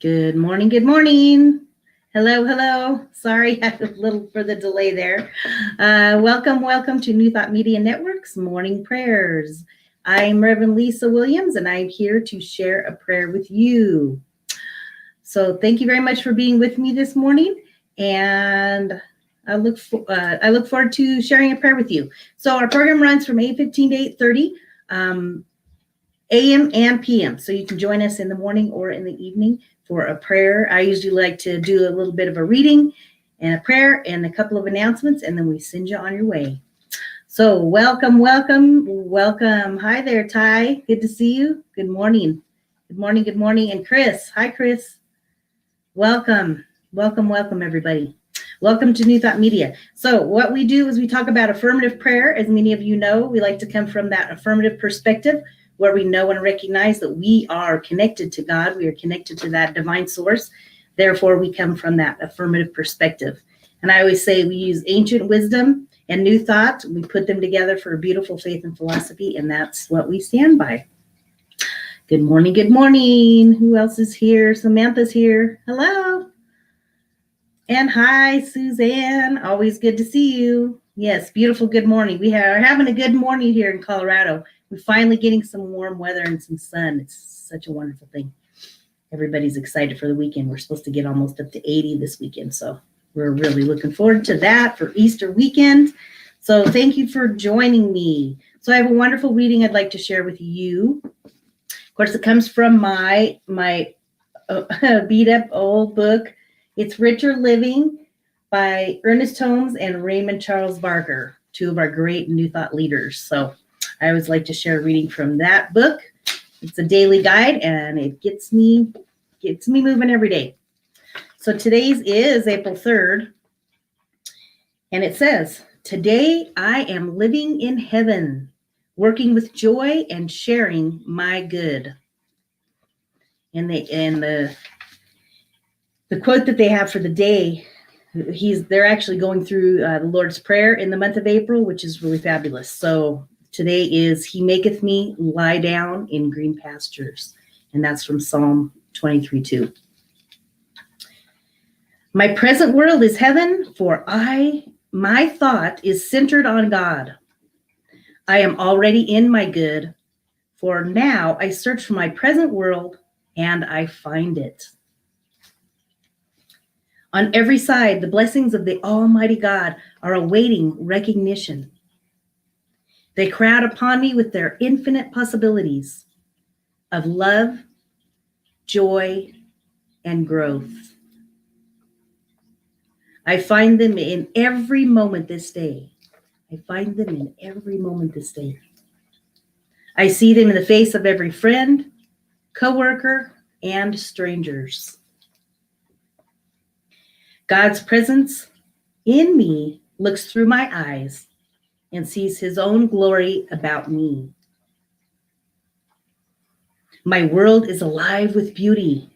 Good morning. Good morning. Hello, hello. Sorry, I had a little for the delay there. Welcome to New Thought Media Network's Morning Prayers. I'm Rev Lisa Williams, and I'm here to share a prayer with you. So thank you very much for being with me this morning, and I look forward to sharing a prayer with you. So our program runs from 8:15 to 8:30. AM and PM. So you can join us in the morning or in the evening for a prayer. I usually like to do a little bit of a reading and a prayer and a couple of announcements, and then we send you on your way. So welcome. Hi there, Ty. Good to see you. Good morning. And Chris. Hi, Chris. Welcome, everybody. Welcome to New Thought Media. So what we do is we talk about affirmative prayer. As many of you know, we like to come from that affirmative perspective, where we know and recognize that we are connected to God. We are connected to that divine source. Therefore, we come from that affirmative perspective. And I always say we use ancient wisdom and new thought. We put them together for a beautiful faith and philosophy, and that's what we stand by. Good morning. Who else is here? Samantha's here. Hello. And hi, Suzanne. Always good to see you. Yes, beautiful good morning. We are having a good morning here in Colorado. We're finally getting some warm weather and some sun. It's such a wonderful thing. Everybody's excited for the weekend. We're supposed to get almost up to 80 this weekend. So we're really looking forward to that for Easter weekend. So thank you for joining me. So I have a wonderful reading I'd like to share with you. Of course, it comes from my beat up old book. It's Richer Living by Ernest Holmes and Raymond Charles Barker, two of our great New Thought leaders. So I always like to share a reading from that book. It's a daily guide, and it gets me moving every day. So today's is April 3rd, and it says, "Today I am living in heaven, working with joy and sharing my good." And the quote that they have for the day, they're actually going through the Lord's Prayer in the month of April, which is really fabulous. So today is, "He maketh me lie down in green pastures." And that's from Psalm 23:2. "My present world is heaven, for my thought is centered on God. I am already in my good, for now I search for my present world and I find it. On every side, the blessings of the Almighty God are awaiting recognition. They crowd upon me with their infinite possibilities of love, joy, and growth. I find them in every moment this day. I see them in the face of every friend, coworker, and strangers. God's presence in me looks through my eyes and sees his own glory about me. My world is alive with beauty,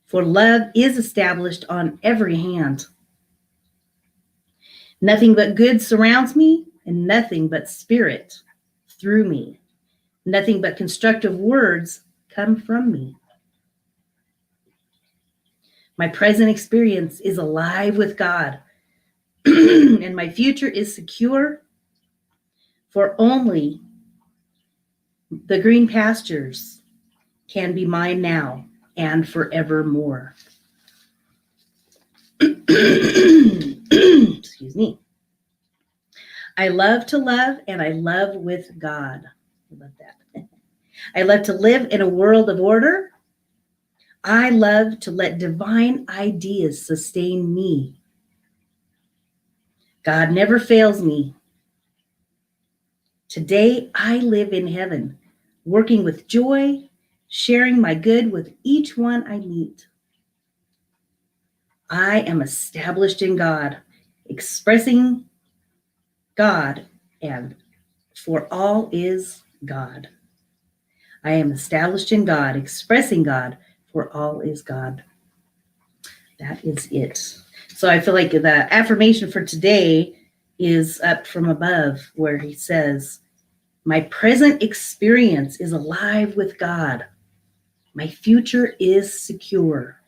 for love is established on every hand. Nothing but good surrounds me, and nothing but spirit through me. Nothing but constructive words come from me. My present experience is alive with God, and my future is secure, for only the green pastures can be mine now and forevermore." Excuse me. "I love to love, and I love with God." I love that. "I love to live in a world of order. I love to let divine ideas sustain me. God never fails me. Today I live in heaven, working with joy, sharing my good with each one I meet. I am established in God, expressing God, and for all is God. I am established in God, expressing God, for all is God." That is it. So I feel like the affirmation for today is up from above, where he says, "My present experience is alive with God. My future is secure,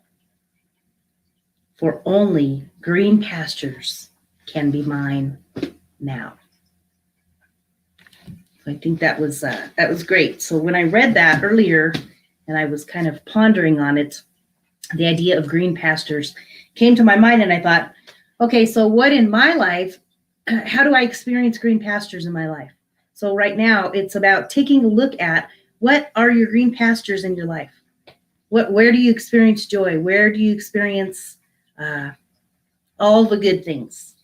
for only green pastures can be mine now. I think that was great. So when I read that earlier and I was kind of pondering on it, the idea of green pastures came to my mind, and I thought, okay, so what in my life, how do I experience green pastures in my life? So right now it's about taking a look at what are your green pastures in your life? Where do you experience joy? Where do you experience all the good things?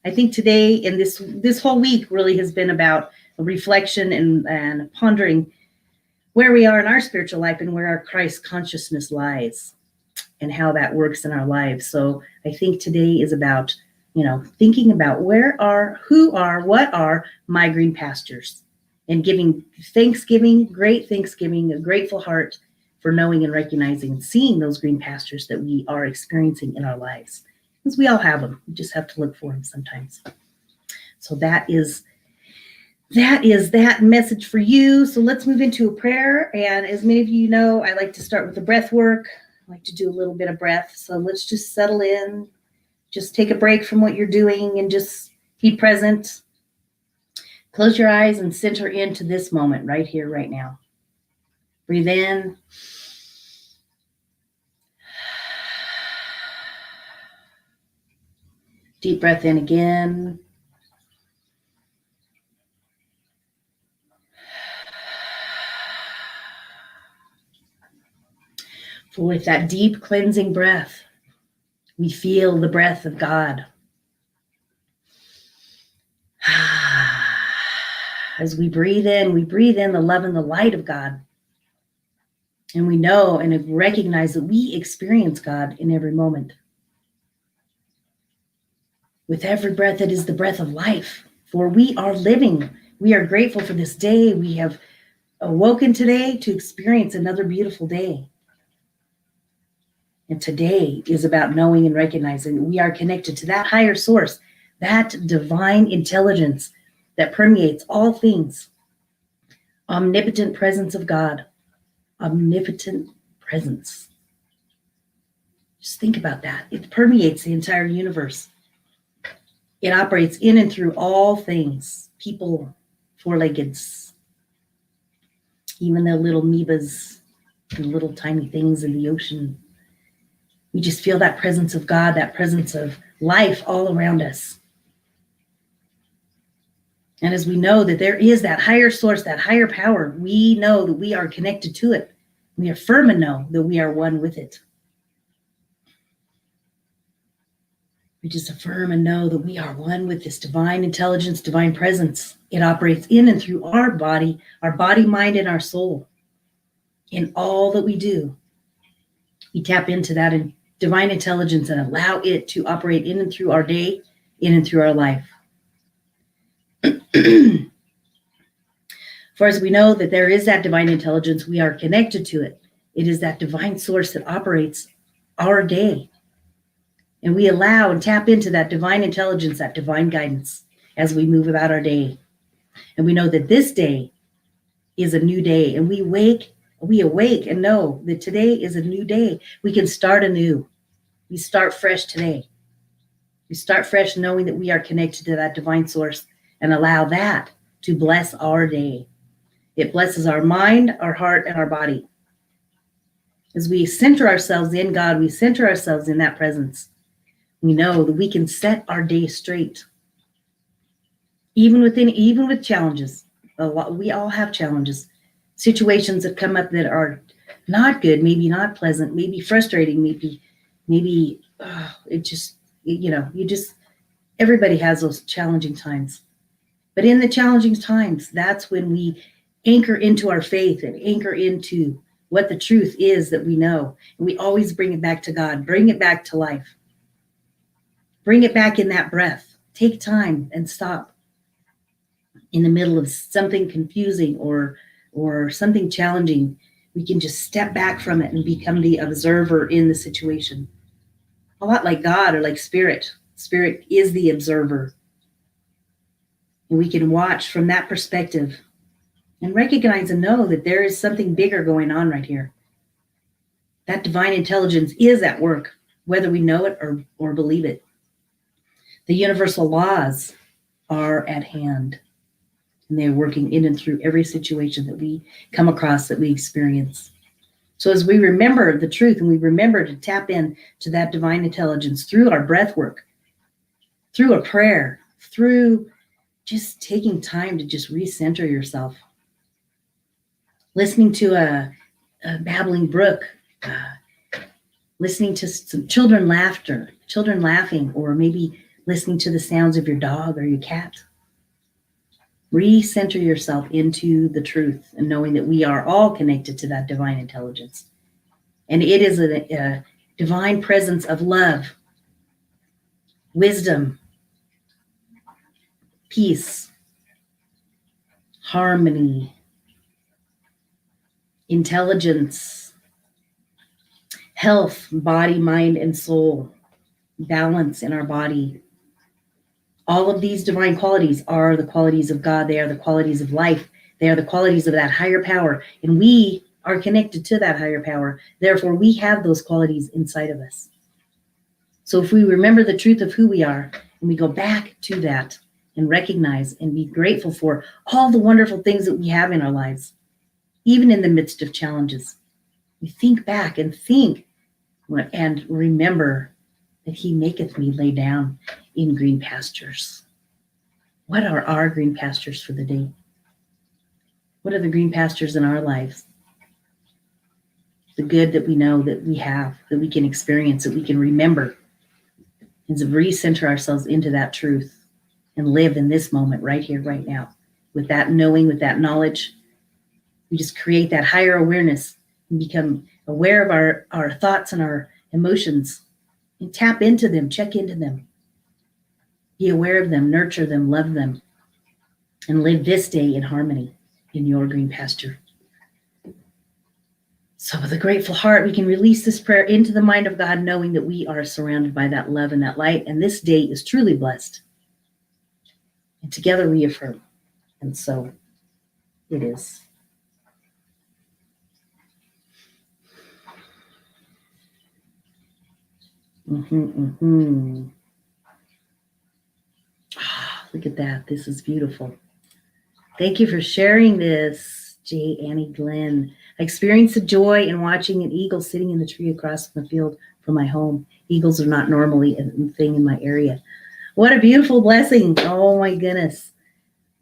I think today and this whole week really has been about a reflection and pondering where we are in our spiritual life and where our Christ consciousness lies and how that works in our lives. So I think today is about, thinking about what are my green pastures, and giving Thanksgiving, great Thanksgiving, a grateful heart for knowing and recognizing and seeing those green pastures that we are experiencing in our lives. Because we all have them. We just have to look for them sometimes. So that is that message for you. So let's move into a prayer. And as many of you know, I like to start with the breath work. I like to do a little bit of breath. So let's just settle in, just take a break from what you're doing and just be present. Close your eyes and center into this moment right here, right now. Breathe in. Deep breath in again. For with that deep cleansing breath, we feel the breath of God. As we breathe in the love and the light of God. And we know and recognize that we experience God in every moment. With every breath, it is the breath of life. For we are living. We are grateful for this day. We have awoken today to experience another beautiful day. And today is about knowing and recognizing we are connected to that higher source, that divine intelligence that permeates all things. Omnipotent presence of God. Omnipotent presence. Just think about that. It permeates the entire universe. It operates in and through all things. People, four-leggeds, even the little amoebas and little tiny things in the ocean. We just feel that presence of God, that presence of life all around us. And as we know that there is that higher source, that higher power, we know that we are connected to it. We affirm and know that we are one with it. We just affirm and know that we are one with this divine intelligence, divine presence. It operates in and through our body, mind, and our soul. In all that we do, we tap into that divine intelligence and allow it to operate in and through our day, in and through our life. For as we know that there is that divine intelligence, we are connected to it. It is that divine source that operates our day. And we allow and tap into that divine intelligence, that divine guidance as we move about our day. And we know that this day is a new day, and we awake and know that today is a new day. We can start anew. We start fresh today. We start fresh knowing that we are connected to that divine source and allow that to bless our day. It blesses our mind, our heart, and our body. As we center ourselves in God, we center ourselves in that presence. We know that we can set our day straight. Even with challenges. We all have challenges. Situations that come up that are not good, maybe not pleasant, maybe frustrating, maybe everybody has those challenging times. But in the challenging times, that's when we anchor into our faith and anchor into what the truth is that we know. And we always bring it back to God, bring it back to life. Bring it back in that breath. Take time and stop in the middle of something confusing or something challenging. We can just step back from it and become the observer in the situation. A lot like God or like Spirit. Spirit is the observer. And we can watch from that perspective and recognize and know that there is something bigger going on right here. That divine intelligence is at work. whether we know it or believe it. The universal laws are at hand, and they're working in and through every situation that we come across, that we experience. So as we remember the truth and we remember to tap in to that divine intelligence through our breath work, through a prayer, through just taking time to just recenter yourself, listening to a babbling brook, listening to some children laughing, or maybe listening to the sounds of your dog or your cat. Recenter yourself into the truth and knowing that we are all connected to that divine intelligence. And it is a divine presence of love, wisdom, peace, harmony, intelligence, health, body, mind, and soul, balance in our body. All of these divine qualities are the qualities of God. They are the qualities of life. They are the qualities of that higher power. And we are connected to that higher power. Therefore, we have those qualities inside of us. So if we remember the truth of who we are, and we go back to that and recognize and be grateful for all the wonderful things that we have in our lives, even in the midst of challenges, we think back and think and remember that he maketh me lay down in green pastures. What are our green pastures for the day? What are the green pastures in our lives? The good that we know that we have, that we can experience, that we can remember, and to recenter ourselves into that truth and live in this moment right here, right now. With that knowing, with that knowledge, we just create that higher awareness and become aware of our thoughts and our emotions, and tap into them, check into them. Be aware of them, nurture them, love them, and live this day in harmony in your green pasture. So with a grateful heart, we can release this prayer into the mind of God, knowing that we are surrounded by that love and that light, and this day is truly blessed. And together we affirm, and so it is. Look at that. This is beautiful. Thank you for sharing this, J. Annie Glenn. I experienced the joy in watching an eagle sitting in the tree across from the field from my home. Eagles are not normally a thing in my area. What a beautiful blessing. Oh my goodness.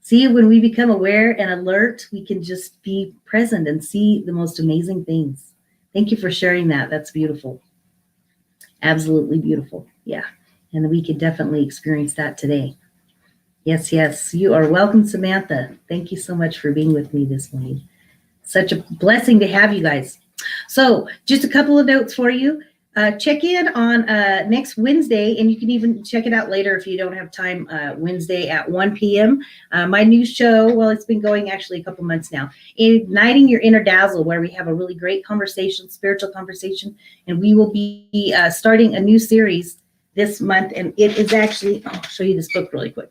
See, when we become aware and alert, we can just be present and see the most amazing things. Thank you for sharing that. That's beautiful. Absolutely beautiful. Yeah. And we could definitely experience that today. Yes, yes. You are welcome, Samantha. Thank you so much for being with me this morning. Such a blessing to have you guys. So just a couple of notes for you. Check in on next Wednesday, and you can even check it out later if you don't have time, Wednesday at 1 p.m. My new show, well, it's been going actually a couple months now, Igniting Your Inner Dazzle, where we have a really great conversation, spiritual conversation, and we will be starting a new series this month, and it is actually, I'll show you this book really quick.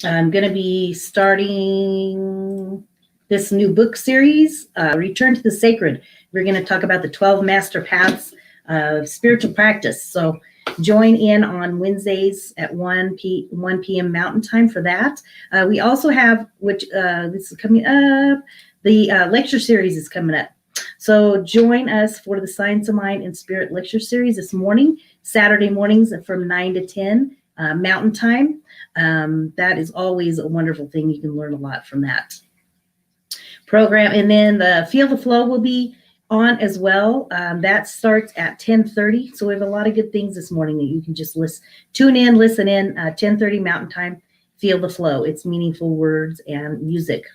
I'm going to be starting this new book series, Return to the Sacred. We're going to talk about the 12 master paths of spiritual practice. So join in on Wednesdays at 1 p.m. Mountain Time for that. We also have, which this is coming up, the lecture series is coming up. So join us for the Science of Mind and Spirit lecture series this morning, Saturday mornings from 9 to 10 Mountain Time. That is always a wonderful thing. You can learn a lot from that program. And then the Feel the Flow will be on as well. That starts at 10:30. So we have a lot of good things this morning that you can just tune in, listen in, 10:30 Mountain Time, Feel the Flow. It's meaningful words and music.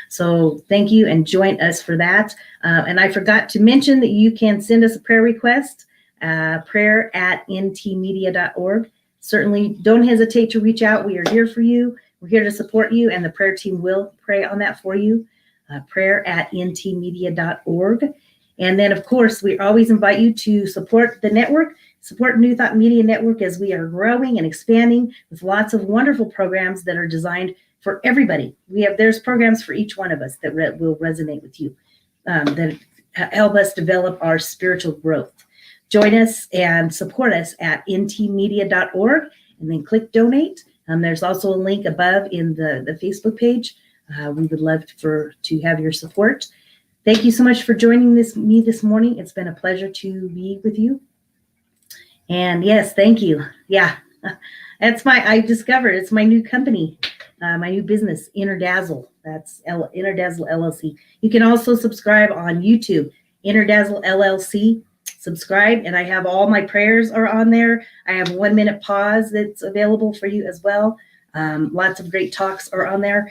So thank you, and join us for that. And I forgot to mention that you can send us a prayer request, prayer@ntmedia.org. Certainly don't hesitate to reach out. We are here for you. We're here to support you, and the prayer team will pray on that for you. Prayer@ntmedia.org. And then, of course, we always invite you to support the network, support New Thought Media Network, as we are growing and expanding with lots of wonderful programs that are designed for everybody. There's programs for each one of us that will resonate with you, that help us develop our spiritual growth. join us and support us at ntmedia.org and then click donate. There's also a link above in the Facebook page. We would love to have your support. Thank you so much for joining me this morning. It's been a pleasure to be with you. And yes, thank you. Yeah, I discovered it's my new company, my new business, Interdazzle. That's Interdazzle LLC. You can also subscribe on YouTube, Interdazzle LLC. Subscribe, and I have all my prayers are on there. I have 1 minute pause that's available for you as well. Lots of great talks are on there.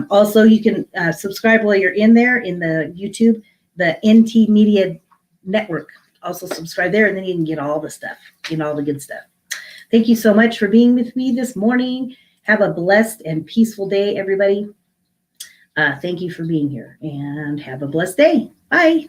Also, you can subscribe while you're in there in the YouTube, the NT Media Network. Also subscribe there, and then you can get all the stuff, all the good stuff. Thank you so much for being with me this morning. Have a blessed and peaceful day, everybody. Thank you for being here, and have a blessed day. Bye.